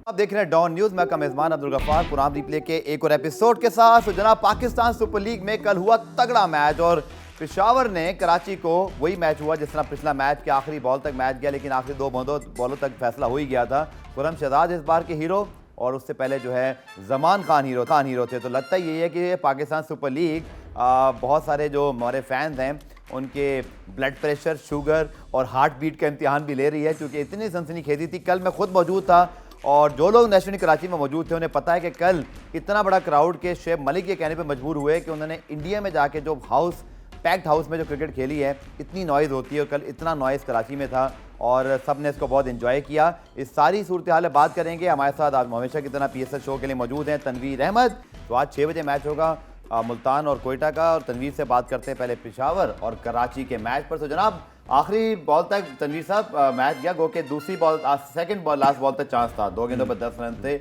आप देख रहे हैं डॉन न्यूज। मैं का मेजबान अब्दुल गफ्फार पुरान रिप्ले के एक और एपिसोड के साथ। तो जनाब, पाकिस्तान सुपर लीग में कल हुआ तगड़ा मैच और पेशावर ने कराची को, वही मैच हुआ जिस तरह पिछला मैच के आखिरी बॉल तक मैच गया, लेकिन आखिरी दो बॉलों तक फैसला हो ही गया था। खुर्रम शहजाद इस बार के हीरो और उससे पहले जो है जमान खान हीरो थे। तो लगता यही है कि पाकिस्तान सुपर लीग बहुत सारे जो हमारे फैंस हैं उनके ब्लड प्रेशर, शुगर और हार्ट बीट का इम्तिहान भी ले रही है, क्योंकि इतनी सनसनीखेज़ी थी। कल मैं खुद मौजूद था और जो लोग नेशनल कराची में मौजूद थे उन्हें पता है कि कल इतना बड़ा क्राउड के शेब मलिक के कहने पे मजबूर हुए कि उन्होंने इंडिया में जाके जो पैक्ड हाउस में जो क्रिकेट खेली है, इतनी नॉइज़ होती है और कल इतना नॉइज़ कराची में था और सब ने इसको बहुत इंजॉय किया। इस सारी सूरत हाल बात करेंगे। हमारे साथ आज हमेशा की तरह PSL शो के लिए मौजूद हैं तनवीर अहमद। तो आज 6 बजे मैच होगा मुल्तान और कोयटा का, और तनवीर से बात करते हैं पहले पेशावर और कराची के मैच पर। तो जनाब, आखिरी बॉल तक तनवीर साहब मैच गया, गो के दूसरी ball second ball last ball तक चांस था, 2 गेंदों पर 10 रन थे।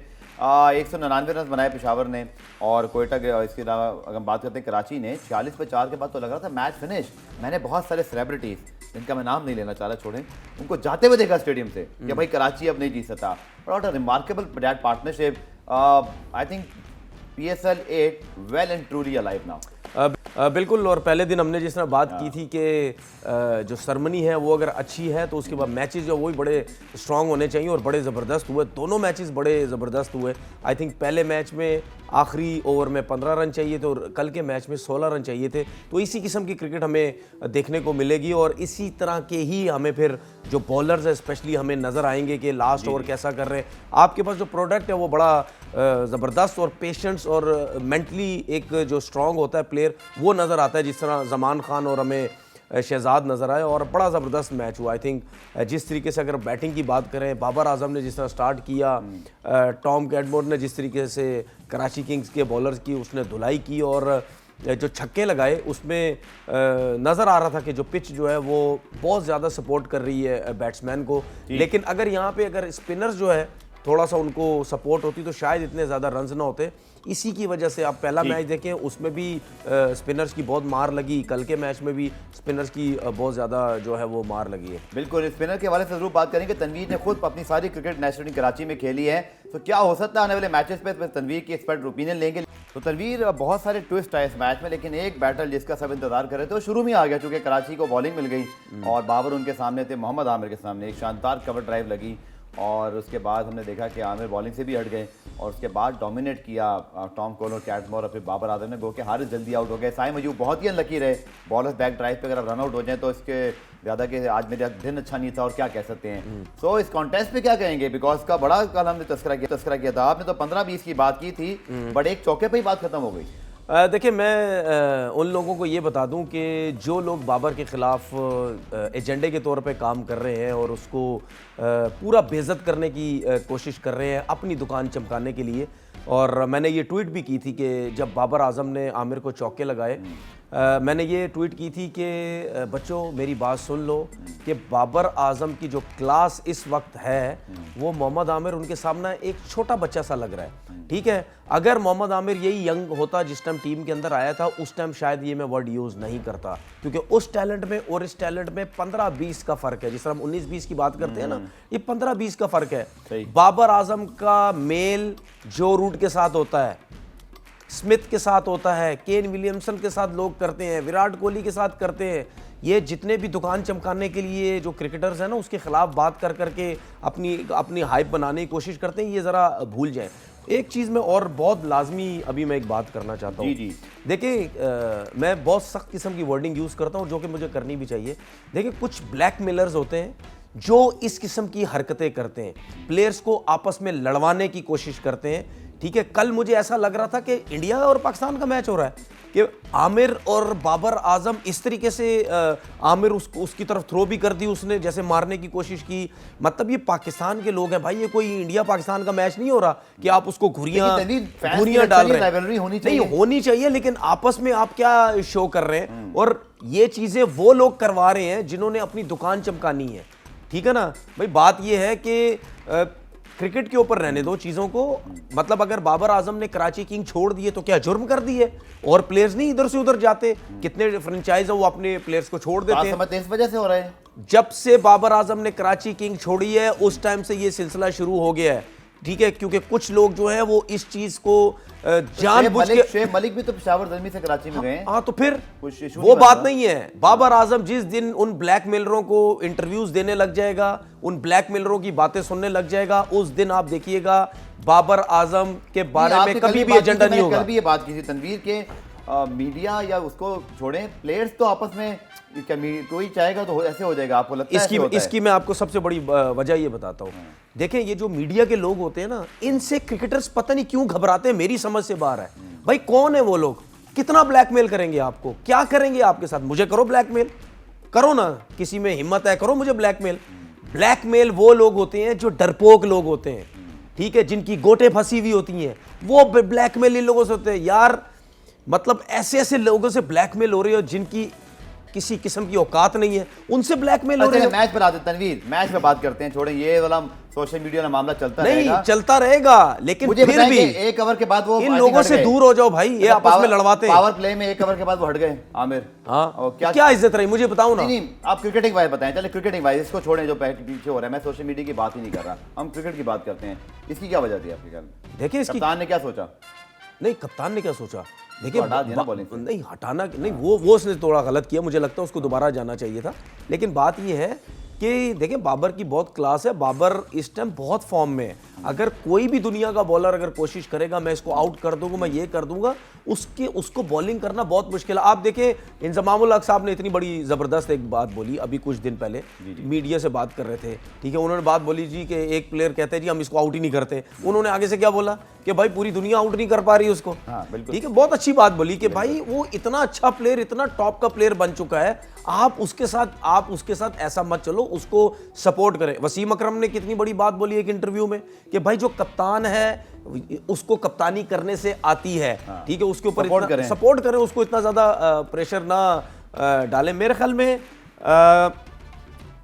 199 रन बनाए पेशावर ने और कोयटा के, इसके अलावा अगर बात करते हैं कराची ने 46 पे 4 के बाद तो लग रहा था मैच फिनिश। मैंने बहुत सारे सेलिब्रिटीज़, जिनका मैं नाम नहीं लेना चाह रहा, छोड़ें, उनको जाते हुए देखा स्टेडियम से कि भाई कराची अब नहीं जीत सकता। What a remarkable that partnership. I think PSL 8 well and truly alive now. बिल्कुल। और पहले दिन हमने जिस तरह बात की थी कि जो सरमनी है वो अगर अच्छी है तो उसके बाद मैचेस जो वही बड़े स्ट्रांग होने चाहिए और बड़े ज़बरदस्त हुए। दोनों मैचेस बड़े ज़बरदस्त हुए। आई थिंक पहले मैच में आखिरी ओवर में 15 रन चाहिए थे और कल के मैच में 16 रन चाहिए थे। तो इसी किस्म की क्रिकेट हमें देखने को मिलेगी और इसी तरह के ही हमें फिर जो बॉलर्स है स्पेशली हमें नज़र आएंगे कि लास्ट ओवर कैसा कर रहे हैं। आपके पास जो प्रोडक्ट है वो बड़ा ज़बरदस्त और पेशेंस और मेंटली एक जो स्ट्रॉन्ग होता है प्लेयर वो नज़र आता है, जिस तरह जमान खान और हमें शहजाद नज़र आए और बड़ा ज़बरदस्त मैच हुआ। आई थिंक जिस तरीके से अगर बैटिंग की बात करें, बाबर आजम ने जिस तरह स्टार्ट किया, टॉम कैडमोर ने जिस तरीके से कराची किंग्स के बॉलर्स की उसने धुलाई की और जो छक्के लगाए उसमें नज़र आ रहा था कि जो पिच जो है वो बहुत ज़्यादा सपोर्ट कर रही है बैट्समैन को। लेकिन अगर यहाँ पे अगर स्पिनर्स जो है थोड़ा सा उनको सपोर्ट होती तो शायद इतने ज़्यादा रन्स ना होते। इसी की वजह से आप पहला मैच देखें उसमें भी स्पिनर्स की बहुत मार लगी, कल के मैच में भी स्पिनर्स की बहुत ज़्यादा जो है वो मार लगी है। बिल्कुल, स्पिनर के हवाले से जरूर बात करेंगे। तनवीर ने खुद अपनी सारी क्रिकेट नेशनल कराची में खेली है, तो क्या हो सकता है आने वाले मैचेस पे तनवीर की एक्सपर्ट ओपिनियन लेंगे। तो तनवीर, बहुत सारे ट्विस्ट आए इस मैच में, लेकिन एक बैटल जिसका सब इंतजार कर रहे थे वो शुरू में आ गया, चूंकि कराची को बॉलिंग मिल गई और बाबर उनके सामने थे, मोहम्मद आमिर के सामने एक शानदार कवर ड्राइव लगी और उसके बाद हमने देखा कि आमिर बॉलिंग से भी हट गए और उसके बाद डोमिनेट किया टॉम कोल और कैटमोर और फिर बाबर आजम ने। गो के हारिस जल्दी आउट हो गए। साइम अयूब बहुत ही अनलकी रहे, बॉलर्स बैक ड्राइव पे अगर रन आउट हो जाए तो इसके ज़्यादा कि आज मेरा दिन अच्छा नहीं था और क्या कह सकते हैं। सो इस कॉन्टेस्ट पे क्या कहेंगे, बिकॉज का बड़ा कल हमने तस्करा किया था। आपने तो 15-20 की बात की थी बट एक चौके पर ही बात खत्म हो गई। देखिए, मैं उन लोगों को ये बता दूं कि जो लोग बाबर के ख़िलाफ़ एजेंडे के तौर पे काम कर रहे हैं और उसको पूरा बेइज्जत करने की कोशिश कर रहे हैं अपनी दुकान चमकाने के लिए, और मैंने ये ट्वीट भी की थी कि जब बाबर आजम ने आमिर को चौके लगाए, मैंने ये ट्वीट की थी कि बच्चों मेरी बात सुन लो कि बाबर आजम की जो क्लास इस वक्त है वो मोहम्मद आमिर उनके सामने एक छोटा बच्चा सा लग रहा है। ठीक है, अगर मोहम्मद आमिर यही यंग होता जिस टाइम टीम के अंदर आया था, उस टाइम शायद ये मैं वर्ड यूज़ नहीं करता, क्योंकि उस टैलेंट में और इस टैलेंट में 15-20 का फ़र्क है। जिस तरह हम 19-20 की बात करते हैं ना, ये 15-20 का फ़र्क है। बाबर आजम का मेल जो रूट के साथ होता है, स्मिथ के साथ होता है, केन विलियमसन के साथ लोग करते हैं, विराट कोहली के साथ करते हैं। ये जितने भी दुकान चमकाने के लिए जो क्रिकेटर्स हैं ना उसके खिलाफ बात कर करके अपनी हाइप बनाने की कोशिश करते हैं, ये ज़रा भूल जाएं। एक चीज़ में और बहुत लाजमी अभी मैं एक बात करना चाहता हूँ। देखिए, मैं बहुत सख्त किस्म की वर्डिंग यूज़ करता हूँ जो कि मुझे करनी भी चाहिए। देखिए, कुछ ब्लैक मेलर्स होते हैं जो इस किस्म की हरकतें करते हैं, प्लेयर्स को आपस में लड़वाने की कोशिश करते हैं। ठीक है, कल मुझे ऐसा लग रहा था कि इंडिया और पाकिस्तान का मैच हो रहा है कि आमिर और बाबर आजम इस तरीके से आमिर उसकी तरफ थ्रो भी कर दी उसने, जैसे मारने की कोशिश की। मतलब ये पाकिस्तान के लोग हैं भाई, ये कोई इंडिया पाकिस्तान का मैच नहीं हो रहा कि आप उसको घुरियां डाल रहे हैं। नहीं होनी चाहिए, लेकिन आपस में आप क्या शो कर रहे हैं, और ये चीजें वो लोग करवा रहे हैं जिन्होंने अपनी दुकान चमकानी है। ठीक है ना भाई, बात ये है कि क्रिकेट के ऊपर रहने दो चीज़ों को। मतलब अगर बाबर आजम ने कराची किंग छोड़ दिए तो क्या जुर्म कर दिए, और प्लेयर्स नहीं इधर से उधर जाते? कितने फ्रेंचाइज है वो अपने प्लेयर्स को छोड़ देते हैं। इस वजह से हो रहा है। जब से बाबर आजम ने कराची किंग छोड़ी है उस टाइम से ये सिलसिला शुरू हो गया है ठीक है, क्योंकि कुछ लोग जो है वो इस चीज को जानबूझ के शेख मलिक भी तो पेशावर जर्मी से कराची में गए हैं। हाँ, तो फिर कुछ issue वो नहीं बात बनता। नहीं है। बाबर आजम जिस दिन उन ब्लैकमेलरों को इंटरव्यूज देने लग जाएगा, उन ब्लैकमेलरों की बातें सुनने लग जाएगा, उस दिन आप देखिएगा बाबर आजम के बारे में आपसे कल कभी ये भी बात की एजेंडा थी, नहीं मैंने होगा। कल भी ये बात की थी तनवीर के मीडिया या उसको छोड़ें, प्लेयर्स तो आपस में कोई चाहेगा तो ऐसे हो जाएगा। आपको लगता है ऐसे होता है? इसकी मैं आपको सबसे बड़ी वजह ये बताता हूँ। देखें, ये जो मीडिया के लोग होते हैं ना, इनसे क्रिकेटर्स पता नहीं क्यों घबराते हैं, मेरी समझ से बाहर है। भाई कौन है वो लोग? कितना ब्लैकमेल करेंगे आपको? क्या करेंगे आपके साथ? मुझे करो ब्लैकमेल, करो ना, किसी में हिम्मत है करो मुझे ब्लैकमेल। ब्लैकमेल वो लोग होते हैं जो डरपोक लोग होते हैं, ठीक है, जिनकी गोटे फंसी हुई होती हैं, वो ब्लैकमेल इन लोगों से होते हैं। यार मतलब ऐसे ऐसे लोगों से ब्लैकमेल हो रही हो जिनकी किसी किस्म की औकात नहीं है, उनसे ब्लैकमेल हो रहे अच्छा, हो। मैच पर आते हैं तनवीर, मैच पे बात करते हैं, छोड़ें ये वाला सोशल मीडिया का मामला चलता रहेगा। नहीं चलता रहेगा, लेकिन मुझे फिर बताएं भी कि एक ओवर के बाद वो इन I think लोगों हट से गए। दूर हो जाओ भाई, ये आपस में लड़वाते हैं। पावर प्ले में एक ओवर के बाद वो हट गए आमिर। हाँ, और क्या इज्जत रही मुझे बताओ ना। नहीं, आप क्रिकेटिंग वाइज बताएं। चले क्रिकेटिंग वाइज इसको छोड़ें जो पीछे हो रहा है, मैं सोशल मीडिया की बात ही नहीं कर रहा, हम क्रिकेट की बात करते हैं। इसकी क्या वजह थी आपके ख्याल में? देखिए इसकी, कप्तान ने क्या सोचा? नहीं कप्तान ने क्या सोचा, देखिए हटा दिया ना bowling से। नहीं हटाना नहीं, वो उसने थोड़ा गलत किया, मुझे लगता है उसको दोबारा जाना चाहिए था। लेकिन बात ये है कि देखिए बाबर की बहुत क्लास है, बाबर इस टाइम बहुत फॉर्म में है। अगर कोई भी दुनिया का बॉलर अगर कोशिश करेगा मैं इसको आउट कर दूंगा, मैं ये कर दूंगा, उसको बॉलिंग करना बहुत मुश्किल है। आप देखें इंजमामुल हक साहब ने इतनी बड़ी ज़बरदस्त एक बात बोली अभी कुछ दिन पहले, मीडिया से बात कर रहे थे, ठीक है, उन्होंने बात बोली जी कि एक प्लेयर कहते हैं जी हम इसको आउट ही नहीं करते। उन्होंने आगे से क्या बोला कि भाई पूरी दुनिया आउट नहीं कर पा रही उसको। हाँ, बिल्कुल। ठीक है, बहुत अच्छी बात बोली कि भाई वो इतना अच्छा प्लेयर, इतना टॉप का प्लेयर बन चुका है, आप उसके साथ ऐसा मत चलो, उसको सपोर्ट करें। वसीम अकरम ने कितनी बड़ी बात बोली एक इंटरव्यू में कि भाई जो कप्तान है उसको कप्तानी करने से आती है, ठीक है, उसके ऊपर सपोर्ट करें, उसको इतना ज्यादा प्रेशर ना डालें। मेरे ख्याल में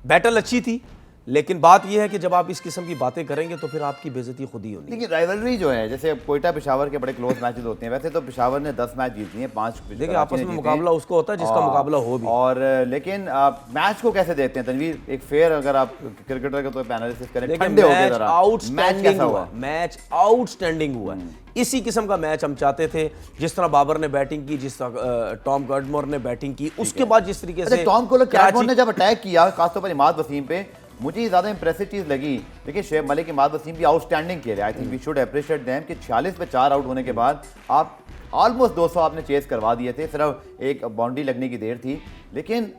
बैटल अच्छी थी, लेकिन बात यह है कि जब आप इस किस्म की बातें करेंगे तो फिर आपकी बेइज्जती खुद ही होनी है। लेकिन राइवलरी जो है, जैसे कोयटा पेशावर के बड़े क्लोज मैचेस होते हैं, वैसे तो पेशावर ने 10 मैच जीत लिए, 5 देखिए आपस में मुकाबला उसको होता है जिसका मुकाबला हो भी। और लेकिन मैच को कैसे देखते हैं तनवीर, एक फेयर अगर आप क्रिकेटर का तो एनालिसिस करें, ठंडे हो गए जरा, मैच कैसा हुआ? मैच आउटस्टैंडिंग हुआ। इसी किस्म का मैच हम चाहते थे, जिस तरह बाबर ने बैटिंग की, जिस तरह टॉम कडमोर ने बैटिंग की, उसके बाद जिस तरीके से टॉम कडमोर ने जब अटैक किया खासतौर पर इमाद वसीम पे, मुझे ज़्यादा इंप्रेसिव चीज़ लगी। देखिए शेख मलिक, इमाद वसीम भी आउटस्टैंडिंग खेले, I think we should appreciate them कि 46 पे 4 आउट होने के बाद आप ऑलमोस्ट 200 आपने चेस करवा दिए थे, सिर्फ एक बाउंड्री लगने की देर थी। लेकिन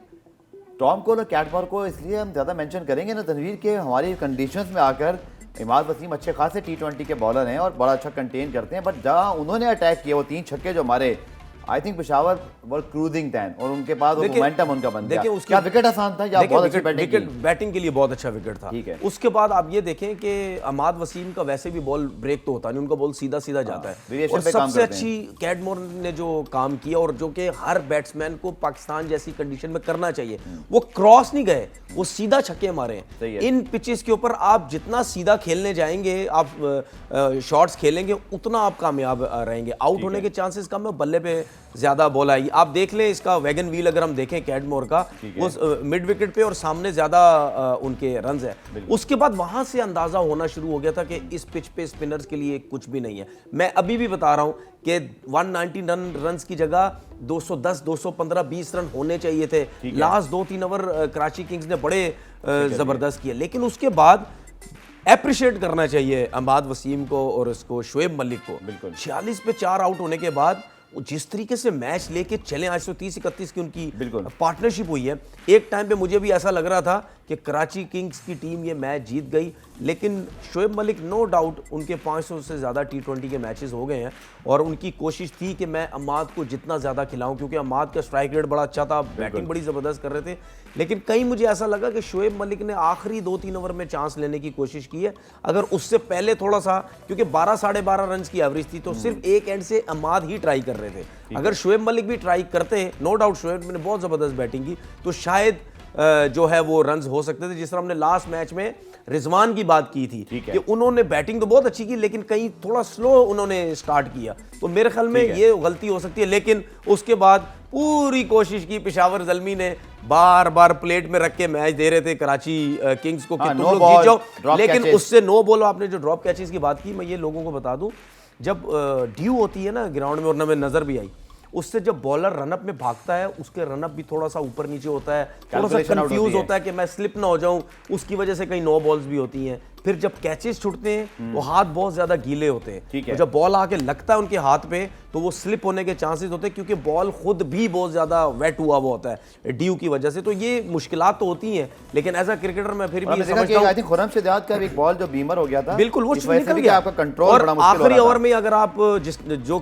टॉम कोल और कैटमोर को इसलिए हम ज़्यादा मेंशन करेंगे ना तनवीर के, हमारी कंडीशंस में आकर इमाद वसीम अच्छे खासे T20 के बॉलर हैं और बड़ा अच्छा कंटेन करते हैं, बट जहाँ उन्होंने अटैक किया वो 3 छक्के जो मारे, I think Peshawar were cruising then और उनके बाद वो मोमेंटम उनका बन गया। क्या विकेट आसान था या बहुत अच्छी बैटिंग के लिए बहुत अच्छा विकेट था। ठीक है। उसके बाद आप ये देखें कि अमाद वसीम का वैसे भी बॉल ब्रेक तो होता नहीं, उनका बॉल सीधा सीधा जाता है। और सबसे अच्छी कैटमोर ने जो काम किया और जो कि हर बैट्समैन को पाकिस्तान जैसी कंडीशन में करना चाहिए, वो क्रॉस नहीं गए, वो सीधा छक्के मारे। इन पिचेस के ऊपर आप जितना सीधा खेलने जाएंगे, आप शॉट्स खेलेंगे, उतना आप कामयाब रहेंगे। आउट होने के चांसेस कम है, बल्ले पे ज्यादा बॉल आई। आप देख लें इसका वैगन व्हील अगर हम देखें कैटमोर का, वो मिड विकेट पे और सामने ज्यादा उनके रन्स है। उसके बाद वहां से अंदाजा होना शुरू हो गया था कि इस पिच पे स्पिनर्स के लिए कुछ भी नहीं है। मैं अभी भी बता रहा हूं कि 190 रन्स की जगह 210, 215, 20 रन होने चाहिए थे। लास्ट 2-3 ओवर कराची किंग्स ने बड़े जबरदस्त किए, लेकिन उसके बाद एप्रिशिएट करना चाहिए अमाद वसीम को और इसको शोएब मलिक को। 46 पे 4 आउट होने के बाद जिस तरीके से मैच लेके चले, आज 130-31 की उनकी पार्टनरशिप हुई है। एक टाइम पे मुझे भी ऐसा लग रहा था कि कराची किंग्स की टीम ये मैच जीत गई, लेकिन शोएब मलिक नो डाउट उनके 500 से ज़्यादा T20 के मैचेस हो गए हैं और उनकी कोशिश थी कि मैं अमाद को जितना ज़्यादा खिलाऊं, क्योंकि अमाद का स्ट्राइक रेट बड़ा अच्छा था, बैटिंग बड़ी ज़बरदस्त कर रहे थे। लेकिन कहीं मुझे ऐसा लगा कि शोएब मलिक ने आखिरी 2-3 ओवर में चांस लेने की कोशिश की है। अगर उससे पहले थोड़ा सा, क्योंकि 12 साढ़े 12 रन की एवरेज थी, तो सिर्फ एक एंड से अमाद ही ट्राई कर रहे थे। अगर शोएब मलिक भी ट्राई करते, नो डाउट शोएब ने बहुत ज़बरदस्त बैटिंग की, तो शायद जो है वो रन्स हो सकते थे। जिस तरह हमने लास्ट मैच में रिजवान की बात की थी कि उन्होंने बैटिंग तो बहुत अच्छी की, लेकिन कहीं थोड़ा स्लो उन्होंने स्टार्ट किया, तो मेरे ख्याल में ये गलती हो सकती है। लेकिन उसके बाद पूरी कोशिश की पेशावर ज़ल्मी ने, बार बार प्लेट में रख के मैच दे रहे थे कराची किंग्स को कि तुम लोग जीत जाओ, लेकिन उससे नो बॉल। आपने जो ड्रॉप कैचेस की बात की, मैं ये लोगों को बता दूं, जब ड्यू होती है ना ग्राउंड में, और ना में नजर भी आई, उससे जब बॉलर रनअप में भागता है उसके रनअप भी थोड़ा सा ऊपर नीचे होता है, थोड़ा सा कंफ्यूज होता है कि मैं स्लिप ना हो जाऊं, उसकी वजह से कई नो बॉल्स भी होती हैं। फिर जब कैचेस छूटते हैं तो हाथ बहुत ज्यादा गीले होते हैं, तो जब बॉल आके लगता है उनके हाथ पे तो वो स्लिप होने के चांसेस होते हैं, क्योंकि बॉल खुद भी बहुत ज्यादा वेट हुआ हुआ होता है ड्यू की वजह से। तो ये मुश्किलात तो होती हैं, लेकिन एज अ क्रिकेटर मैं फिर भी समझता हूं, खुर्रम शेहजाद का एक बॉल जो बीमर हो गया था, बिल्कुल वो निकल गया, आपका कंट्रोल बड़ा मुश्किल हो रहा था। आखिरी ओवर में अगर आप जो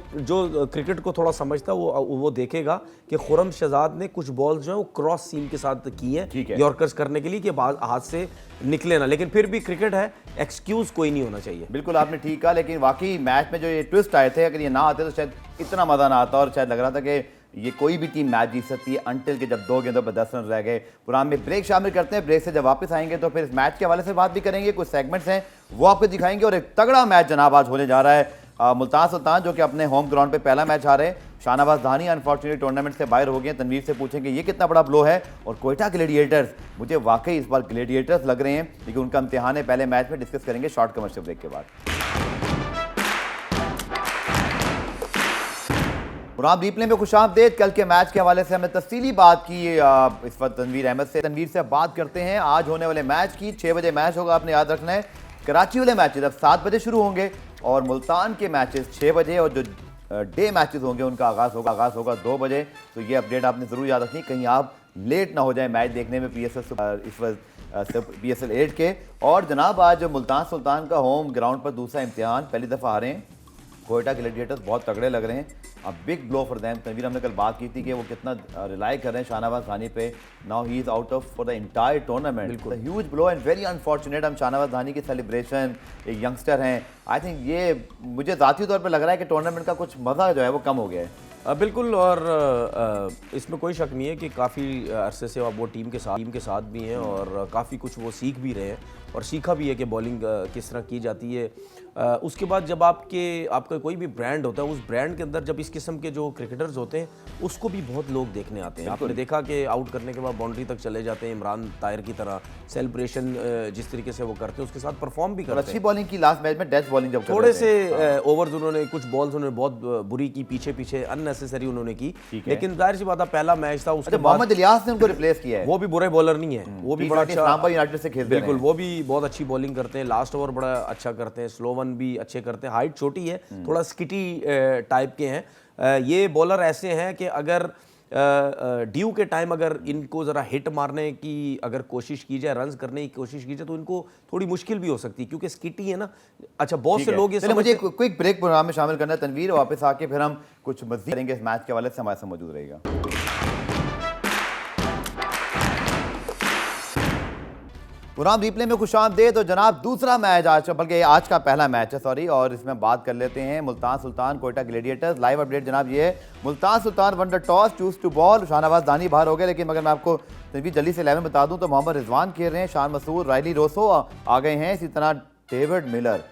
क्रिकेट को थोड़ा समझता है वो देखेगा कि खुर्रम शेहजाद ने कुछ बॉल्स जो है वो क्रॉस सीम के साथ की है यॉर्कर्स करने के लिए कि हाथ से निकले ना, लेकिन फिर भी क्रिकेट है, एक्सक्यूज कोई नहीं होना चाहिए। बिल्कुल आपने ठीक कहा, लेकिन वाकई मैच में जो ये ट्विस्ट आए थे, अगर ये ना आते तो शायद इतना मजा ना आता, और शायद लग रहा था कि ये कोई भी टीम मैच जीत सकती है, अंटिल के जब 2 गेंदों पर 10 रन रह गए। प्रोग्राम में ब्रेक शामिल करते हैं, ब्रेक से जब वापस आएंगे तो फिर इस मैच के हवाले से बात भी करेंगे, कुछ सेगमेंट्स हैं वो आपको दिखाएंगे, और एक तगड़ा मैच जनाब आज होने जा रहा है। मुल्तान सुल्तान जो कि अपने होम ग्राउंड पे पहला मैच हारे, शाहनवाज धानी अनफॉर्चुनेटली टूर्नामेंट से बाहर हो गए। तनवीर से पूछेंगे ये कितना बड़ा ब्लो है, और कोयटा ग्लेडिएटर्स, मुझे वाकई इस बार ग्लेडिएटर्स लग रहे हैं, लेकिन उनका इम्तिहान है पहले मैच में, डिस्कस करेंगे शॉर्ट कमर्शियल ब्रेक के बाद। प्रोग्राम रिप्ले में खुशामदीद। कल के मैच के हवाले से हमने तफसीली बात की इस वक्त तनवीर अहमद से। तनवीर से बात करते हैं आज होने वाले मैच की। 6 बजे मैच होगा, आपने याद रखना है। कराची वाले मैचेस अब 7 बजे शुरू होंगे, और मुल्तान के मैचेस 6 बजे, और जो डे मैचेस होंगे उनका आगाज़ होगा 2 बजे। तो ये अपडेट आपने ज़रूर याद रखनी, कहीं आप लेट ना हो जाए मैच देखने में इस वक्त PSL 8 के। और जनाब आज मुल्तान सुल्तान का होम ग्राउंड पर दूसरा इम्तिहान, पहली दफ़ा आ रहे हैं। कोयटा ग्लेडिएटर्स बहुत तगड़े लग रहे हैं, अब big blow for them. Tanvir हमने कल बात की थी कि वो कितना रिलाई कर रहे हैं शाहनवाज धानी पे। Now he is out of for the entire tournament, huge blow and very unfortunate. हम शाहनवाज धानी की सेलिब्रेशन, एक यंगस्टर हैं, आई थिंक ये मुझे ज़ाती तौर पर लग रहा है कि टूर्नामेंट का कुछ मज़ा जो है वो कम हो गया है। बिल्कुल, और इसमें कोई शक नहीं है कि काफ़ी अरसे से अब वो टीम के साथ भी हैं, और काफ़ी कुछ वो सीख भी रहे हैं, और सीखा भी है कि बॉलिंग किस तरह की जाती है। उसके बाद जब आपका कोई भी ब्रांड होता है, उस ब्रांड के अंदर जब इस किस्म के जो क्रिकेटर्स होते हैं उसको भी बहुत लोग देखने आते हैं। आपने देखा कि आउट करने के बाद बाउंड्री तक चले जाते हैं, इमरान ताहिर की तरह सेलिब्रेशन जिस तरीके से वो करते हैं उसके साथ परफॉर्म भी करते हैं। अच्छी बॉलिंग की लास्ट मैच में, डेथ बॉलिंग जब थोड़े से ओवर्स उन्होंने, कुछ बॉल्स उन्होंने बहुत बुरी की, पीछे अननेसेसरी उन्होंने की, लेकिन जाहिर सी बात है पहला मैच था। उसके मोहम्मद इलियास ने उनको रिप्लेस किया है, वो भी बुरे बॉलर नहीं है, वो भी बड़ा अच्छा यूनाइटेड से खेलते हैं। बिल्कुल, वो भी बहुत अच्छी बॉलिंग करते हैं, लास्ट ओवर बड़ा अच्छा करते हैं, स्लो वन भी अच्छे करते हैं। हाइट छोटी है, थोड़ा स्किटी टाइप के हैं ये बॉलर। ऐसे हैं कि अगर ड्यू के टाइम अगर इनको ज़रा हिट मारने की अगर कोशिश की जाए, रन्स करने की कोशिश की जाए, तो इनको थोड़ी मुश्किल भी हो सकती है, क्योंकि स्किटी है ना। अच्छा, बहुत से लोग ये मुझे क्विक ब्रेक प्रोग्राम में शामिल करना है तनवीर, वापस आके फिर हम कुछ मज़ीद करेंगे इस मैच के हवाले से, हमारे साथ मौजूद रहेगा। प्रोग्राम रिप्ले में खुशामदीद। तो जनाब दूसरा मैच आज, बल्कि आज का पहला मैच है सॉरी, और इसमें बात कर लेते हैं Multan Sultan Quetta gladiators. Live update जनाब ये है, Multan Sultan won the toss, choose to bowl. Shahnawaz Dhani बाहर हो गए, लेकिन मगर मैं आपको जल्दी से 11 बता दूं तो मोहम्मद रिजवान खेल रहे हैं, शान मसूद, रायली रोसो आ गए हैं, इसी तरह डेविड मिलर,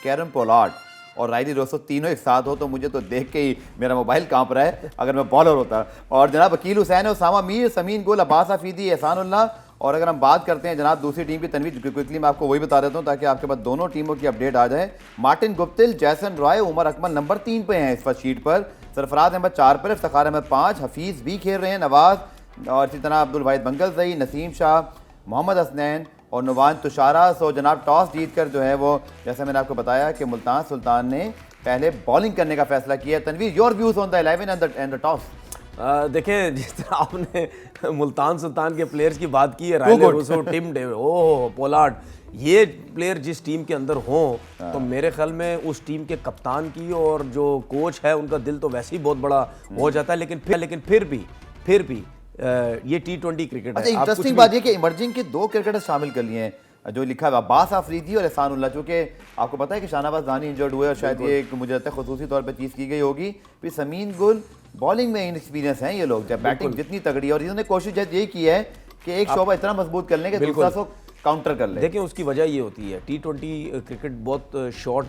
कैरम पोलार्ड और रायली रोसो तीनों एक साथ हो तो मुझे तो देख के ही मेरा मोबाइल कांप रहा है अगर मैं बॉलर होता। और जनाब अकील हुसैन, उसामा मीर, समीन गुल, अब्बास हफीदी, एहसानुल्लाह। और अगर हम बात करते हैं जनाब दूसरी टीम की, तनवीर क्विकली मैं आपको वही बता देता हूं ताकि आपके पास दोनों टीमों की अपडेट आ जाए। मार्टिन गुप्तिल, जैसन रॉय, उमर अकमल नंबर 3 पे हैं इस वक्त शीट पर, सरफराज अहमद 4 पर, इफ्तिखार अहमद 5, हफीज़ भी खेल रहे हैं, नवाज, और इसी तरह अब्दुल वाहिद बंगलजई, नसीम शाह, मोहम्मद हसनैन और नुवान तुषारा। सो जनाब टॉस जीत कर जो है वो, जैसे मैंने आपको बताया कि मुल्तान सुल्तान ने पहले बॉलिंग करने का फैसला किया। Tanvir, your views on the 11 and the toss. देखें, जिस तरह आपने मुल्तान सुल्तान के प्लेयर्स की बात की है, रायले रोसो, टिम डेविड, ओह पोलार्ड, ये प्लेयर जिस टीम के अंदर हों तो मेरे ख्याल में उस टीम के कप्तान की और जो कोच है उनका दिल तो वैसे ही बहुत बड़ा हो जाता है। लेकिन फिर भी ये T20 क्रिकेट है। इंटरेस्टिंग बात ये कि इमर्जिंग के 2 क्रिकेटर शामिल कर लिए हैं, जो लिखा है अब्बास आफरीदी और एहसानुल्लाह। चूँकि आपको पता है कि शाहनवाज धानी इंजर्ड हुए और शायद ये एक मुझे लगता है खुसूसी तौर पे चीज़ की गई होगी। फिर समीन गुल, बॉलिंग में इनएक्सपीरियंस हैं ये लोग, जब बैटिंग जितनी तगड़ी है, और इन्होंने कोशिश यही की है कि एक शोबा इतना मजबूत कर लें कि दूसरा काउंटर कर ले। देखिए उसकी वजह ये होती है, T20 क्रिकेट बहुत शॉर्ट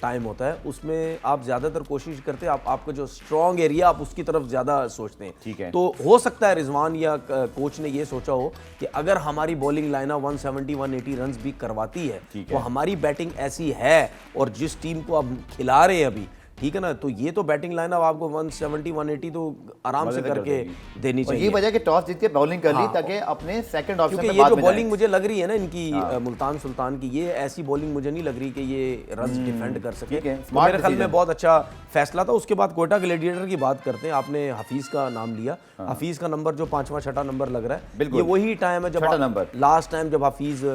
टाइम होता है, उसमें आप ज़्यादातर कोशिश करते हैं आपका जो स्ट्रॉन्ग एरिया आप उसकी तरफ ज़्यादा सोचते हैं। ठीक है। तो हो सकता है रिजवान या कोच ने ये सोचा हो कि अगर हमारी बॉलिंग लाइनअप 170-180 रन भी करवाती है तो हमारी बैटिंग ऐसी है और जिस टीम को आप खिला रहे हैं अभी, ठीक है ना, तो ये तो बैटिंग लाइनअप आपको 170-180 तो आराम से करके देनी चाहिए। ये वजह कि टॉस जीत के बॉलिंग कर ली ताकि अपने सेकंड ऑप्शन क्योंकि पे ये जो बाद में बॉलिंग मुझे लग रही है ना इनकी मुल्तान सुल्तान की, ये ऐसी बॉलिंग मुझे नहीं लग रही कि ये रन डिफेंड कर सके। तो मेरे ख्याल में बहुत अच्छा फैसला था। उसके बाद कोयटा ग्लेडिएटर की बात करते हैं। आपने हफीज का नाम लिया, हफीज का नंबर जो 5वां 6वां नंबर लग रहा है, ये वही टाइम है जब लास्ट टाइम जब हफीज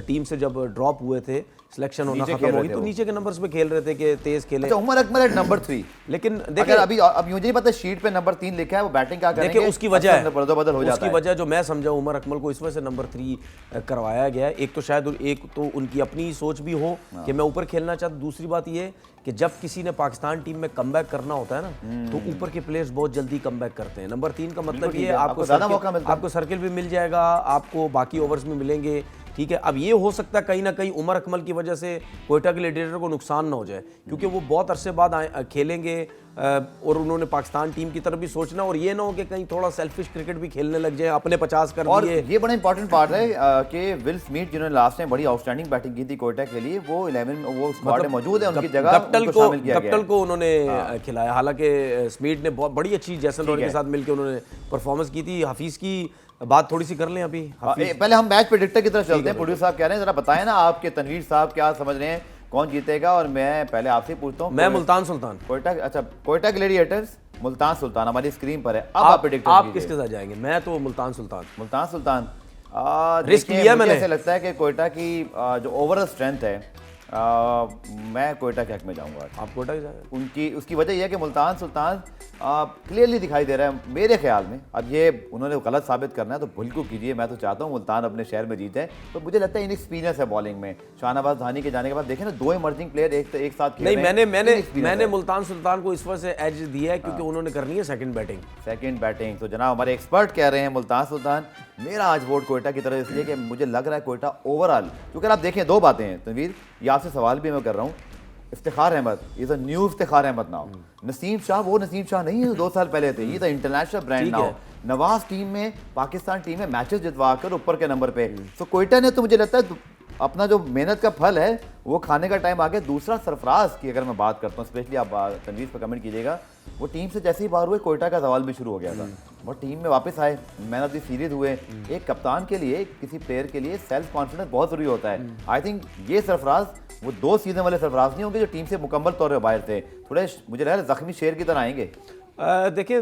टीम से जब ड्रॉप हुए थे, सिलेक्शन होना खत्म हो गई, तो नीचे के नंबर्स पे खेल रहे थे कि तेज खेले। अच्छा, उमर अकमल है नंबर 3, लेकिन देखिए अभी मुझे नहीं पता शीट पे नंबर 3 लिखा है, वो बैटिंग क्या करेंगे, देखिए उसकी वजह है, बदल हो जाता उसकी वजह जो मैं समझा उमर अकमल को इस वजह से नंबर 3 करवाया गया है। एक तो शायद उनकी अपनी सोच भी हो कि मैं ऊपर खेलना चाहता। दूसरी बात ये कि जब किसी ने पाकिस्तान टीम में कमबैक करना होता है ना, तो ऊपर के प्लेयर्स बहुत जल्दी कमबैक करते हैं। नंबर 3 का मतलब ये आपको सर्किल भी मिल जाएगा, आपको बाकी ओवर्स में मिलेंगे, ठीक है। अब ये हो सकता है कहीं ना कहीं उमर अकमल की वजह से कोयटा ग्लेडिएटर को नुकसान ना हो जाए, क्योंकि वो बहुत अरसे बाद खेलेंगे और उन्होंने पाकिस्तान टीम की तरफ भी सोचना, और ये ना हो कि कहीं थोड़ा सेल्फिश क्रिकेट भी खेलने लग जाए, अपने 50 कर और दिए। ये बड़ा इंपॉर्टेंट पार्ट है कि विल स्मिथ जिन्होंने लास्ट टाइम बड़ी आउटस्टैंडिंग बैटिंग की थी कोयटा के लिए, वो 11 वो स्क्वाड में मौजूद है, उनकी जगह गप्टल को उन्होंने खिलाया। हालांकि स्मिथ ने बहुत बड़ी अच्छी जैसन रॉय के साथ मिलकर उन्होंने परफॉर्मेंस की थी। हफीज की बात थोड़ी सी कर लें अभी। पहले हम मैच प्रेडिक्टर की तरफ चलते हैं। प्रोड्यूसर साहब कह रहे हैं, जरा बताएं ना आपके तनवीर साहब क्या समझ रहे हैं कौन जीतेगा, और मैं पहले आपसे पूछता हूँ। मैं मुल्तान सुल्तान, कोयटा, अच्छा कोयटा ग्लेडिएटर्स मुल्तान सुल्तान हमारी स्क्रीन पर है। अब आप प्रेडिक्टर आप किसके साथ जाएंगे? मैं तो मुल्तान सुल्तान रिस्क लिया मैंने। ऐसे लगता है कि कोयटा की जो ओवरऑल स्ट्रेंथ है, मैं कोयटा के हक में जाऊंगा। आप कोयटा के जाएंगे? उनकी उसकी वजह यह है कि मुल्तान सुल्तान क्लियरली दिखाई दे रहा है मेरे ख्याल में। अब ये उन्होंने गलत साबित करना है तो बिल्कुल कीजिए, मैं तो चाहता हूँ मुल्तान अपने शहर में जीते। तो मुझे लगता है इनएक्सपीरियंस है बॉलिंग में। शाहनवाज धानी के जाने के बाद देखें ना, 2 इमर्जिंग प्लेयर एक साथ खेल रहे हैं। मैंने मुल्तान सुल्तान को इस वजह से एज दिया है क्योंकि उन्होंने करनी है सेकंड बैटिंग। तो जनाब हमारे एक्सपर्ट कह रहे हैं मुल्तान सुल्तान। मेरा आज वोट कोयटा की तरफ इसलिए कि मुझे लग रहा है कोयटा ओवरऑल, क्योंकि आप देखें 2 बातें हैं तनवीर, ये आपसे सवाल भी मैं कर रहा हूँ। Iftikhar Ahmed is a new Iftikhar Ahmed now. Naseem Shah वो नसीम शाह नहीं है 2 साल पहले थे, ये तो international brand now. Nawaz team में, पाकिस्तान टीम में मैचेस जितवा कर ऊपर के नंबर पे। तो कोयटा ने तो मुझे लगता है अपना जो मेहनत का फल है वो खाने का टाइम आ गया। दूसरा सरफराज की अगर मैं बात करता हूँ, स्पेशली आप तनवीर पर कमेंट कीजिएगा, वो टीम से जैसे ही बाहर हुए कोयटा का सवाल भी शुरू हो गया था। वो टीम में वापस आए, मैन ऑफ द सीरीज हुए। एक कप्तान के लिए, किसी प्लेयर के लिए सेल्फ कॉन्फिडेंस बहुत जरूरी होता है। आई थिंक ये सरफराज वो 2 सीजन वाले सरफराज नहीं होंगे जो टीम से मुकम्मल तौर पर बाहर थे। थोड़े मुझे लग रहा है जख्मी शेर की तरह आएंगे। देखिए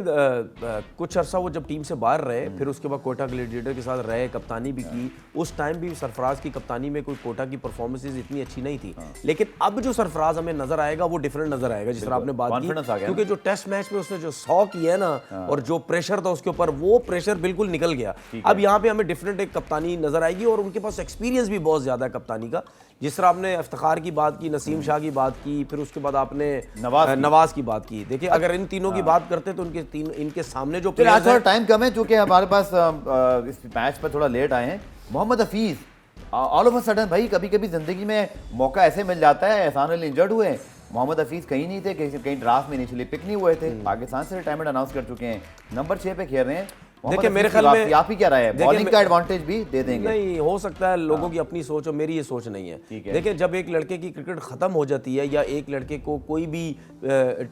कुछ अरसा वो जब टीम से बाहर रहे, फिर उसके बाद कोयटा ग्लेडिएटर के साथ रहे, कप्तानी भी की। उस टाइम भी सरफराज की कप्तानी में कोई कोयटा की परफॉर्मेंसेस इतनी अच्छी नहीं थी। लेकिन अब जो सरफराज हमें नजर आएगा वो डिफरेंट नजर आएगा, जिस तरह आपने बात की, क्योंकि जो टेस्ट मैच में उसने जो 100 किया है ना, और जो प्रेशर था उसके ऊपर, वो प्रेशर बिल्कुल निकल गया। अब यहाँ पे हमें डिफरेंट एक कप्तानी नजर आएगी, और उनके पास एक्सपीरियंस भी बहुत ज्यादा है कप्तानी का। जिस तरह आपने इफ्तिखार की बात की, नसीम शाह की बात की, फिर उसके बाद आपने नवाज की बात की। देखिए अगर इन तीनों की बात करते तो इनके सामने जो प्लेयर्स हैं, टाइम कम है चूंकि हमारे पास इस मैच पर थोड़ा लेट आए हैं। Mohammad Hafeez all of a sudden भाई, कभी कभी जिंदगी में मौका ऐसे मिल जाता है। एहसान अली इंजर्ड हुए, मोहम्मद हफीज कहीं नहीं थे, कहीं ड्राफ्ट में इनिशियली पिक नहीं हुए थे, पाकिस्तान से रिटायरमेंट अनाउंस कर चुके हैं, नंबर 6 पे खेल रहे हैं। देखिए मेरे ख्याल में आप ही क्या राय है, बॉलिंग का एडवांटेज भी दे देंगे? नहीं, हो सकता है लोगों की अपनी सोच हो, मेरी ये सोच नहीं है। देखिए जब एक लड़के की क्रिकेट खत्म हो जाती है, या एक लड़के को कोई भी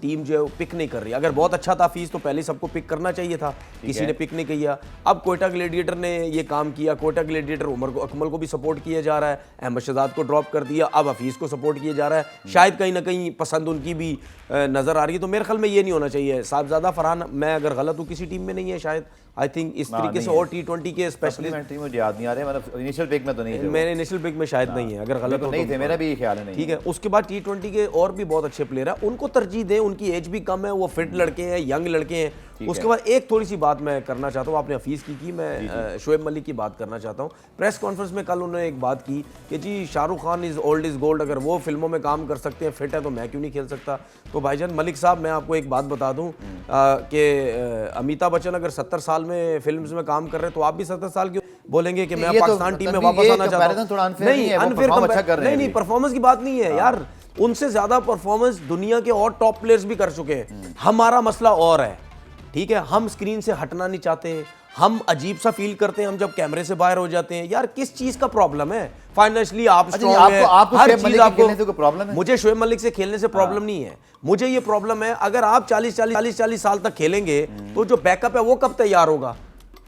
टीम जो है पिक नहीं कर रही, अगर बहुत अच्छा था फीस तो पहले सबको पिक करना चाहिए था, किसी ने पिक नहीं किया। अब कोयटा ग्लेडिएटर ने ये काम किया, कोयटा ग्लेडिएटर उमर अकमल को भी सपोर्ट किया जा रहा है, अहमद शहजाद को ड्रॉप कर दिया, अब हफीज़ को सपोर्ट किया जा रहा है। शायद कहीं ना कहीं पसंद उनकी भी नज़र आ रही है। तो मेरे ख्याल में ये नहीं होना चाहिए। साहबजादा फरहान, मैं अगर गलत हूँ, किसी टीम में नहीं है शायद, आई थिंक इस तरीके से, और T20 के स्पेशलिस्ट मुझे याद नहीं आ रहे, मतलब इनिशियल पिक में तो नहीं थे, मेरे इनिशियल पिक में शायद नहीं है, अगर गलत हो नहीं थे, मेरा भी ख्याल है नहीं। ठीक है, उसके बाद T20 के और भी बहुत अच्छे प्लेयर हैं, उनको तरजीह दें, उनकी एज भी कम है, वो फिट लड़के हैं, यंग लड़के हैं, उसके बाद एक थोड़ी सी बात मैं करना चाहता हूँ, आपने हफीज़ की मैं शोएब मलिक की बात करना चाहता हूँ। प्रेस कॉन्फ्रेंस में कल उन्होंने एक बात की कि जी Shahrukh Khan is old is gold, अगर वो फिल्मों में काम कर सकते हैं, फिट है, तो मैं क्यों नहीं खेल सकता। तो भाईजान मलिक साहब, मैं आपको एक बात बता दूँ कि अमिताभ बच्चन अगर 70 साल में फिल्म में काम कर रहे हैं तो आप भी 70 साल क्यों बोलेंगे कि मैं पाकिस्तान टीम में वापस आना चाहता हूँ। नहीं, अनफेयर नहीं, परफॉर्मेंस की बात नहीं है यार, उनसे ज्यादा परफॉर्मेंस दुनिया के और टॉप प्लेयर्स भी कर चुके हैं। हमारा मसला और है, ठीक है, हम स्क्रीन से हटना नहीं चाहते, हम अजीब सा फील करते हैं हम जब कैमरे से बाहर हो जाते हैं। यार किस चीज का प्रॉब्लम है? फाइनेंशियली आप स्ट्रॉन्ग हैं, हर चीज आपको, प्रॉब्लम है। मुझे शोएब मलिक से खेलने से प्रॉब्लम नहीं है, मुझे ये प्रॉब्लम है अगर आप 40 साल तक खेलेंगे तो जो बैकअप है वो कब तैयार होगा?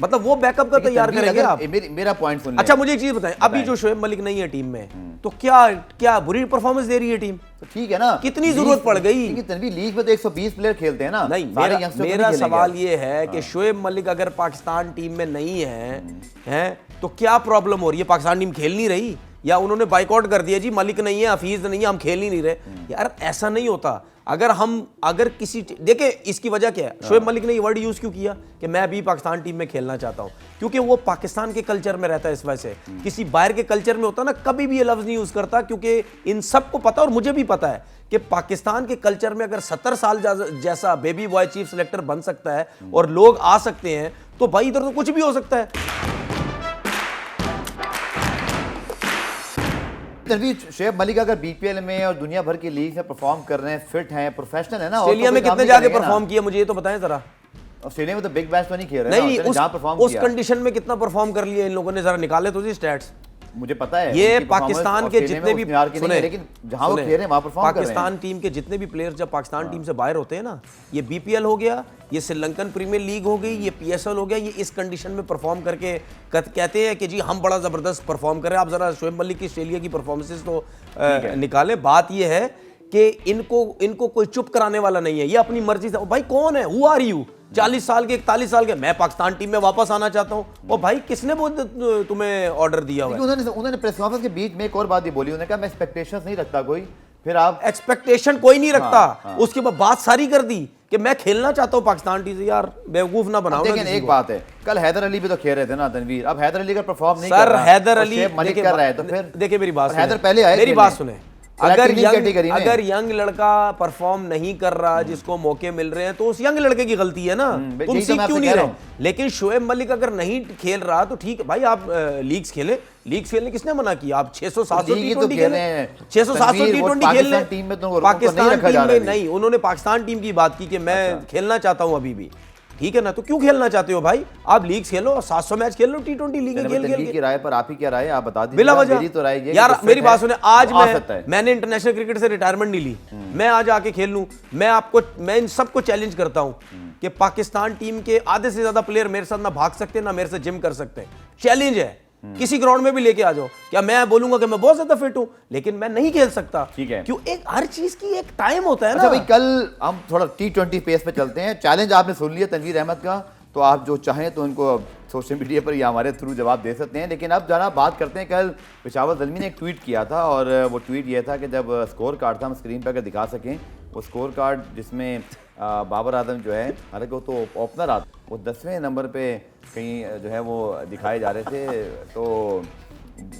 मतलब वो बैकअप का तैयार करेंगे आप? मेरा पॉइंट सुन। अच्छा मुझे एक चीज बताएं, अभी जो शोएब मलिक नहीं है टीम में, तो क्या बुरी परफॉर्मेंस दे रही है टीम? तो ठीक है ना, कितनी जरूरत पड़ गई? लीग में तो 120 प्लेयर खेलते हैं ना। नहीं, मेरा सवाल ये है कि शोएब मलिक अगर पाकिस्तान टीम में नहीं है तो क्या प्रॉब्लम हो रही है? पाकिस्तान टीम खेल नहीं रही या उन्होंने बाइकआउट कर दिया जी मलिक नहीं है, हफीज नहीं है, हम खेल ही नहीं रहे? यार ऐसा नहीं होता। अगर किसी, देखिए इसकी वजह क्या है, शोएब मलिक ने ये वर्ड यूज क्यों किया कि मैं भी पाकिस्तान टीम में खेलना चाहता हूं? क्योंकि वो पाकिस्तान के कल्चर में रहता है, इस वजह से। किसी बाहर के कल्चर में होता ना, कभी भी ये लफ्ज नहीं यूज करता, क्योंकि इन सबको पता और मुझे भी पता है कि पाकिस्तान के कल्चर में अगर 70 साल जैसा बेबी बॉय चीफ सिलेक्टर बन सकता है और लोग आ सकते हैं, तो भाई इधर तो कुछ भी हो सकता है। शोएब मलिक अगर बीपीएल में और दुनिया भर की लीग में परफॉर्म कर रहे हैं, फिट हैं, प्रोफेशनल है ना, ऑस्ट्रेलिया में कितने जाके परफॉर्म किया मुझे ये तो बताएं जरा। ऑस्ट्रेलिया में तो बिग बैश तो नहीं खेल रहे, नहीं, उस कंडीशन में कितना परफॉर्म कर लिया इन लोगों ने, जरा निकाले तो जी स्टैट्स। मुझे पता है ये पाकिस्तान के जितने भी, सुने, लेकिन जहां वो खेल रहे हैं वहां परफॉर्म कर रहे हैं। पाकिस्तान टीम के जितने भी प्लेयर्स जब पाकिस्तान टीम से बाहर होते हैं ना, ये बीपीएल हो गया, ये श्रीलंकन प्रीमियर लीग हो गई, ये पीएसएल हो गया, ये इस कंडीशन में परफॉर्म करके कहते हैं कि जी हम बड़ा जबरदस्त परफॉर्म कर रहे हैं। आप जरा शोएब मलिक की ऑस्ट्रेलिया की परफॉर्मेंसेस तो निकालें। बात ये है कि इनको कोई चुप कराने वाला नहीं है, ये अपनी मर्जी से। भाई कौन है, हु आर यू? 40 साल के 41 साल के, मैं पाकिस्तान टीम में वापस आना चाहता हूं। और भाई किसने तुम्हें ऑर्डर दिया हुआ है? उन्होंने प्रेस कॉन्फ्रेंस के बीच में एक और बात ही बोली, उन्होंने कहा मैं एक्सपेक्टेशंस नहीं रखता कोई। फिर आप एक्सपेक्टेशन कोई नहीं रखता, उसके बाद बात सारी कर दी कि मैं खेलना चाहता हूं पाकिस्तान टीम से। यार बेवकूफ ना बनाओ। लेकिन एक बात है, कल हैदर अली भी तो खेल रहे थे ना तनवीर, अब हैदर अली का परफॉर्म नहीं कर रहा, हैदर अली मलिक कर रहा है, तो फिर देखिए मेरी बात, हैदर पहले आए, मेरी बात सुने। अगर अगर यंग लड़का परफॉर्म नहीं कर रहा, जिसको मौके मिल रहे हैं, तो उस यंग लड़के की गलती है ना, तुम सीख क्यों नहीं रहे? लेकिन शोएब मलिक अगर नहीं खेल रहा तो ठीक है भाई, आप लीग्स खेले, लीग्स खेलने किसने मना किया? आप 600-700 T20 खेले, 600-700 T20 खेलने पाकिस्तान टीम में नहीं। उन्होंने पाकिस्तान टीम की बात की कि मैं खेलना चाहता हूं अभी भी, ठीक है ना? तो क्यों खेलना चाहते हो भाई? आप लीग्स खेलो, 700 मैच खेल लो, T20 लीग खेल की राय पर आप ही क्या राय है, आप बता दीजिए। बिला वजह तो राय यार मेरी बात सुने, आज मैंने इंटरनेशनल क्रिकेट से रिटायरमेंट नहीं ली, मैं आज आके खेल लूं। मैं इन सबको चैलेंज करता हूं कि पाकिस्तान टीम के आधे से ज्यादा प्लेयर मेरे साथ ना भाग सकते ना मेरे से जिम कर सकते। चैलेंज है, किसी ग्राउंड में भी लेके आ जाओ। क्या मैं बोलूंगा कि मैं बहुत ज्यादा फिट हूं, लेकिन मैं नहीं खेल सकता? ठीक है, क्यों? एक हर चीज की एक टाइम होता है ना। अच्छा भाई, कल हम थोड़ा T20 पेस पे चलते हैं। चैलेंज आपने सुन लिया तनवीर अहमद का, तो आप जो चाहें तो उनको सोशल मीडिया पर या हमारे थ्रू जवाब दे सकते हैं। लेकिन अब जरा बात करते हैं, कल पेशावर ज़ल्मी ने एक ट्वीट किया था, और वो ट्वीट ये था कि जब स्कोर कार्ड था, हम स्क्रीन पर अगर दिखा सकें वो स्कोर कार्ड, जिसमें बाबर आजम जो है, हालांकि वो तो ओपनर आता, वो 10वें नंबर पे कहीं जो है वो दिखाए जा रहे थे, तो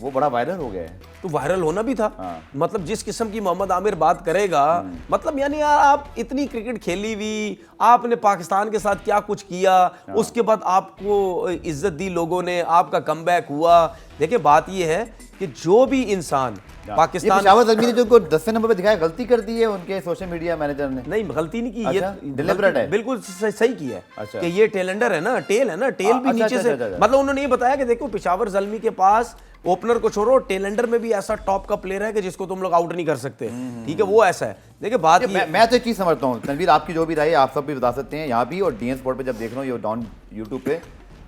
वो बड़ा वायरल हो गया है। तो वायरल होना भी था। मतलब जिस किस्म की मोहम्मद आमिर बात करेगा, मतलब यानी यार आप इतनी क्रिकेट खेली हुई, आपने पाकिस्तान के साथ क्या कुछ किया, उसके बाद आपको इज्जत दी लोगों ने, आपका कमबैक हुआ। देखिए बात ये है कि जो भी इंसान पाकिस्तान, पेशावर ज़ल्मी ने जो 10वें नंबर पे दिखाया, गलती कर दी है उनके सोशल मीडिया मैनेजर ने? नहीं, गलती नहीं की। अच्छा, ये डिलिबरेट है, बिल्कुल सही किया है। अच्छा, कि ये टेलेंडर है ना, टेल है ना, टेल भी नीचे से, मतलब उन्होंने ये बताया कि देखो पेशावर ज़ल्मी के पास ओपनर को छोड़ो, टेलेंडर में भी ऐसा टॉप का प्लेयर है कि जिसको तुम लोग आउट नहीं कर सकते। ठीक है, वो ऐसा है। देखिए बात मैं तो एक चीज समझता हूँ तनवीर, आपकी जो भी राय है आप सब भी बता सकते हैं यहाँ भी, और डीएन स्पोर्ट पे जब देख रहा हूँ, ये डॉन यूट्यूब पे,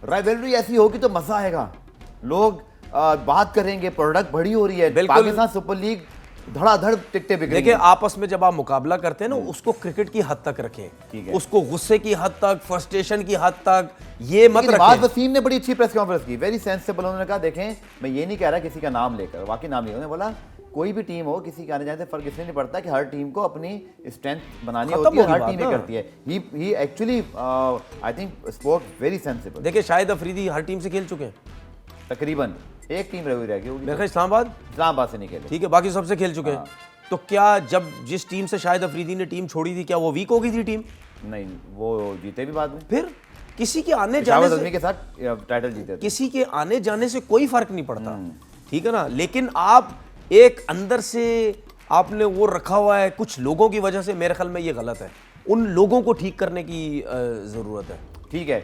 राइवलरी ऐसी होगी तो मजा आएगा, लोग बात करेंगे, प्रोडक्ट बड़ी हो रही है, पाकिस्तान सुपर लीग धड़ाधड़ टिकटे बिक रही है। देखिए आपस में जब आप मुकाबला करते हैं ना, उसको क्रिकेट की हद तक रखें, उसको गुस्से की हद तक, फ्रस्ट्रेशन की हद तक ये मत रखें। नवाज वसीम ने बड़ी अच्छी प्रेस कॉन्फ्रेंस की, वेरी सेंसिबल। उन्होंने कहा देखें, मैं ये नहीं कह रहा किसी का नाम लेकर, वाकई नाम नहीं, उन्होंने बोला कोई भी टीम हो, किसी के आने जाने से फर्क इसलिए नहीं पड़ता कि हर टीम को अपनी स्ट्रेंथ बनानी खत्म होती है, होगी हर बात टीम ये ना। करती है। ही actually I think sport very sensible. देखिए शाहिद अफरीदी हर टीम से खेल चुके हैं, तकरीबन एक टीम रही रह गई मेरे ख्याल इस्लामाबाद इस्लामाबाद से नहीं खेले। ठीक है, बाकी सबसे खेल चुके हैं। तो क्या जब जिस टीम से शाहिद अफरीदी ने टीम छोड़ी थी, क्या वो वीक हो गई थी टीम? नहीं, वो जीते भी बाद में, फिर किसी के आने पेशावर जाने ज़ल्मी से के साथ टाइटल जीते थे। किसी के आने जाने से कोई फर्क नहीं पड़ता, ठीक है ना। लेकिन आप एक अंदर से आपने वो रखा हुआ है कुछ लोगों की वजह से, मेरे ख्याल में ये गलत है। उन लोगों को ठीक करने की जरूरत है। ठीक है,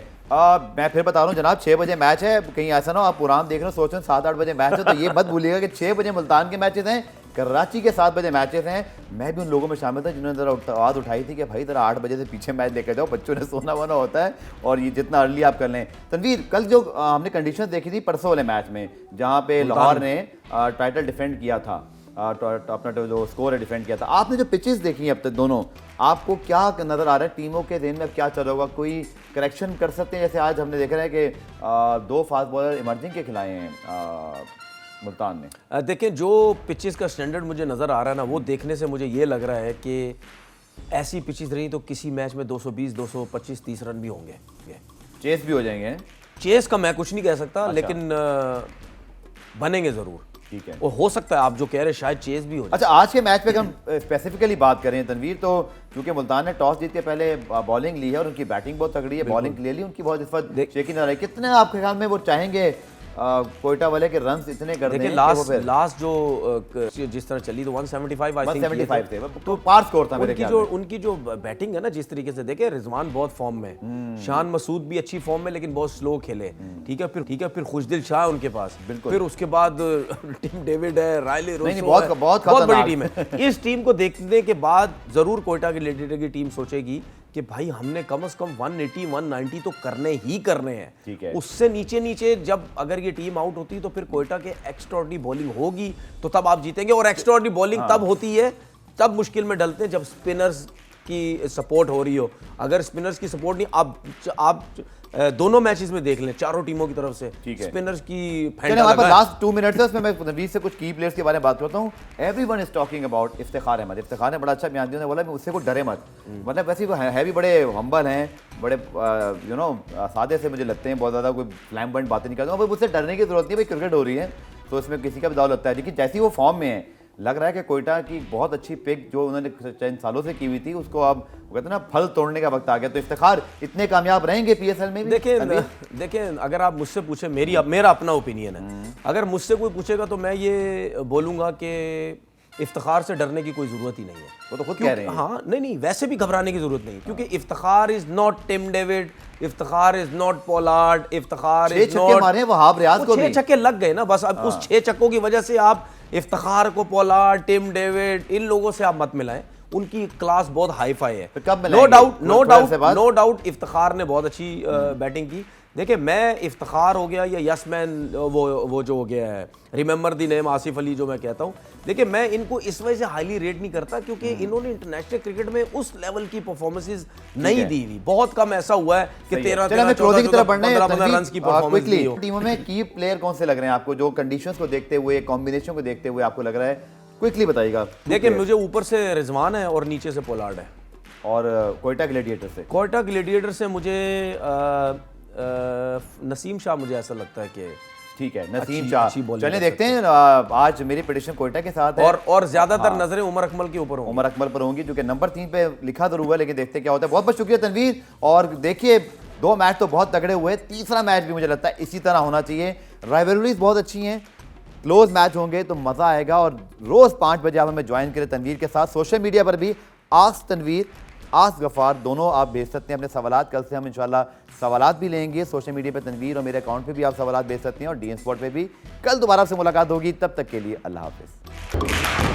मैं फिर बता रहा हूँ जनाब, 6 बजे मैच है। कहीं ऐसा ना हो आप पुरान देख रहे हो, सोच रहे हो 7-8 बजे मैच है, तो ये मत भूलिएगा कि 6 बजे मुल्तान के मैचेस हैं, कराची के 7 बजे मैचेस हैं। मैं भी उन लोगों में शामिल था जिन्होंने ज़रा आवाज़ उठाई थी कि भाई ज़रा 8 बजे से पीछे मैच लेकर जाओ, बच्चों ने सोना वोना होता है और ये जितना अर्ली आप कर लें। तनवीर, कल जो हमने कंडीशंस देखी थी परसों वाले मैच में, जहाँ पे लाहौर ने टाइटल डिफेंड किया था, अपना जो स्कोर है डिफेंड किया था, आपने जो पिचेस देखी हैं अब तक दोनों, आपको क्या नज़र आ रहा है टीमों के ज़हन में अब क्या चल रहा होगा? कोई करेक्शन कर सकते हैं? जैसे आज हमने देखा है कि 2 फास्ट बॉलर इमर्जिंग के खिलाए हैं मुल्तान ने। देखें, जो पिचेस का स्टैंडर्ड मुझे नज़र आ रहा है ना, वो देखने से मुझे ये लग रहा है कि ऐसी पिचेस रही तो किसी मैच में 220, 225, 30 रन भी होंगे, चेस भी हो जाएंगे। चेस का मैं कुछ नहीं कह सकता, लेकिन बनेंगे ज़रूर। ठीक है, वो हो सकता है आप जो कह रहे हैं शायद चेस भी हो जाए। अच्छा, आज के मैच पे अगर हम स्पेसिफिकली बात करें तनवीर, तो क्योंकि मुल्तान ने टॉस जीत के पहले बॉलिंग ली है और उनकी बैटिंग बहुत तगड़ी है, बॉलिंग क्लियरली उनकी बहुत इस वक्त शेकी नजर आई। कितने आपके ख्याल में वो चाहेंगे कोयटा वाले के रन्स इतने कर दें? देखिए लास्ट जो जिस तरह चली तो 175 आई थिंक 175 थे, तो पार स्कोर था मेरे ख्याल में। उनकी जो बैटिंग है ना, जिस तरीके से देखे, रिजवान बहुत फॉर्म में, शान मसूद भी अच्छी फॉर्म में, लेकिन बहुत स्लो खेले। ठीक है, फिर खुशदिल शाह है उनके पास, फिर उसके बाद टीम डेविड है, रायले रोसो है, बहुत बड़ी टीम है। इस टीम को देखने के बाद जरूर कोयटा की ग्लैडिएटर की टीम सोचेगी कि भाई हमने कम से कम 180, 190 तो करने ही करने हैं। ठीक है, उससे नीचे जब अगर ये टीम आउट होती है तो फिर कोयटा के एक्स्ट्राऑर्डिनरी बॉलिंग होगी, तो तब आप जीतेंगे। और एक्स्ट्राऑर्डिनरी बॉलिंग तब होती है, तब मुश्किल में डलते हैं जब स्पिनर्स की सपोर्ट हो रही हो। अगर स्पिनर्स की सपोर्ट नहीं, आप दोनों मैचेस में देख लें, चारों टीमों की तरफ से स्पिनर्स की हमारे पास लास्ट 2 मिनट्स है, उसमें मैं नवीद से कुछ की प्लेयर्स के बारे में बात करता हूँ। Everyone is talking about Iftikhar Ahmed. Iftikhar ने बड़ा अच्छा बयान दिया, बोला उससे को डरे मत, मतलब वैसे वो है भी बड़े हम्बल हैं, बड़े सादे से मुझे लगते हैं, बहुत ज़्यादा कोई फ्लैम्बेंट बातें नहीं करते हैं। उससे डरने की जरूरत नहीं है, भाई क्रिकेट हो रही है तो इसमें किसी का भी दाव लगता है। लेकिन जैसी वो फॉर्म में है, लग रहा है कि कोयटा की बहुत अच्छी पिक जो उन्होंने चंद सालों से की हुई थी, उसको अब कहते हैं ना फल तोड़ने का वक्त आ गया। तो इफ्तिखार इतने कामयाब रहेंगे पीएसएल में भी? देखें, अगर आप मुझसे पूछे, मेरा अपना ओपिनियन है, अगर मुझसे कोई पूछेगा तो मैं ये बोलूँगा कि इफ्तिखार से डरने की कोई ज़रूरत ही नहीं है। वो तो खुद कह रहे हैं। हाँ, नहीं, वैसे भी घबराने की ज़रूरत नहीं, क्योंकि Iftikhar is not Tim David, Iftikhar is not Pollard, Iftikhar is not, मारे वहाब रियाज को 6 छक्के लग गए ना बस। अब उस 6 छक्कों की वजह से आप इफ्तिखार को, पोलार्ड, टिम डेविड, इन लोगों से आप मत मिलाएं। उनकी क्लास बहुत हाई फाई है। नो डाउट इफ्तिखार ने बहुत अच्छी बैटिंग की। देखिए, मैं इफ्तिखार हो गया या यसमैन वो जो हो गया है, remember the name Asif Ali जो मैं कहता हूँ, देखिए मैं इनको इस वजह से हाईली रेट नहीं करता क्योंकि इन्होंने इंटरनेशनल क्रिकेट में उस लेवल की परफॉर्मेंसेस नहीं दी हुई। बहुत कम ऐसा हुआ है कि 13-15 रन की परफॉर्मेंस दी हो। टीमों में की प्लेयर कौन से लग रहे हैं आपको, जो कंडीशंस को देखते हुए, कॉम्बिनेशन को देखते हुए आपको लग रहा है? क्विकली बताइएगा। देखिए, मुझे ऊपर से रिजवान है और नीचे से पोलार्ड है। और कोयटा ग्लैडिएटर से मुझे नसीम शाह, मुझे ऐसा लगता है कि ठीक है, नसीम शाह। चलिए देखते हैं, आज मेरी प्रेडिक्शन कोयटा के साथ है और ज्यादातर नजरें उमर अकमल के ऊपर होंगी। उमर अकमल पर होंगी, जो कि नंबर 3 पे लिखा जरूर है, लेकिन देखते क्या होता है। बहुत बहुत शुक्रिया तनवीर। और देखिए, 2 मैच तो बहुत तगड़े हुए, तीसरा मैच भी मुझे लगता है इसी तरह होना चाहिए। राइवलरीज बहुत अच्छी हैं, क्लोज मैच होंगे तो मजा आएगा। और रोज 5 बजे आप हमें ज्वाइन करें तनवीर के साथ। सोशल मीडिया पर भी आस्क तनवीर, आस्क गफ्फार दोनों आप भेज सकते हैं अपने सवालात। कल से हम इंशाल्लाह सवालात भी लेंगे सोशल मीडिया पे तनवीर, और मेरे अकाउंट पे भी आप सवालात भेज सकते हैं, और डीएन स्पॉट पे भी। कल दोबारा से मुलाकात होगी, तब तक के लिए अल्लाह हाफिज़।